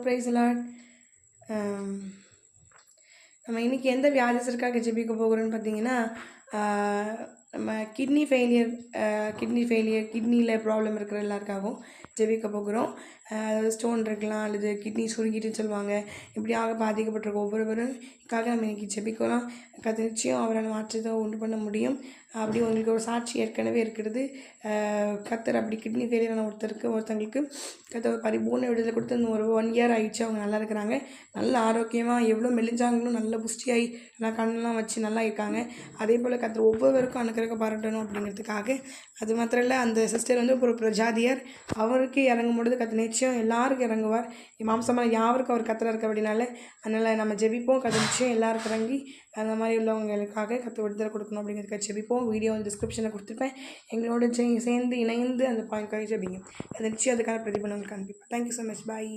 Price Lord. நம்ம இன்றைக்கி எந்த வியாதிசருக்காக ஜெபிக்க போகிறோன்னு பார்த்தீங்கன்னா, நம்ம கிட்னி ஃபெயிலியர் கிட்னியில் ப்ராப்ளம் இருக்கிற எல்லாருக்காகவும் ஜெபிக்க போகிறோம். ஸ்டோன் இருக்கலாம், அல்லது கிட்னி சுருங்கிட்டுன்னு சொல்லுவாங்க. இப்படியாக பாதிக்கப்பட்டிருக்க ஒவ்வொருவருக்காக நம்ம இன்றைக்கி ஜெபிக்கலாம். நிச்சயம் அவரால் மாற்றத்தை உண்டு பண்ண முடியும். அப்படி உங்களுக்கு ஒரு சாட்சி ஏற்கனவே இருக்கிறது. கர்த்தர் அப்படி கிட்னி ஃபெயிலியரான ஒருத்தங்களுக்கு கர்த்தர் பரிபூர்ண விடுதலை கொடுத்து ஒரு 1 இயர் ஆகிடுச்சு. அவங்க நல்லா இருக்கிறாங்க. நல்ல ஆரோக்கியமாக எவ்வளோ மெலிஞ்சாங்களும் நல்ல புஷ்டியாகி நல்லா கண்ணெலாம் வச்சு நல்லா இருக்காங்க. அதே போல் கர்த்தர் ஒவ்வொருவருக்கும் அனுக்கிரகம் பாராட்டணும் அப்படிங்கிறதுக்காக. அது மாத்திரம் இல்லை, அந்த சிஸ்டர் வந்து ஒரு பிரஜாதியார். அவருக்கு இறங்கும் பொழுது கர்த்தர் நிச்சயம் எல்லாருக்கும் இறங்குவார். மாம்சமாக யாருக்கும் அவர் கர்த்தர் இருக்க அப்படினால, அதனால் நம்ம ஜெபிப்போம். கர்த்தர் நிச்சயம் எல்லாருக்கும் இறங்கி அந்த மாதிரி உள்ளவங்களுக்காக கர்த்தர் விடுதலை கொடுக்கணும் அப்படிங்கிறதுக்காக ஜெபிப்போம். வீடியோ வந்து டிஸ்கிரிப்ஷனில் கொடுத்துருப்பேன். எங்களோட சேர்ந்து இணைந்து அந்த பாயிண்ட்காக ஜெபிங்க. அது நிச்சயம் அதுக்கான பிரதிபலன் காண்பிப்பேன். Thank you so much. பாய்.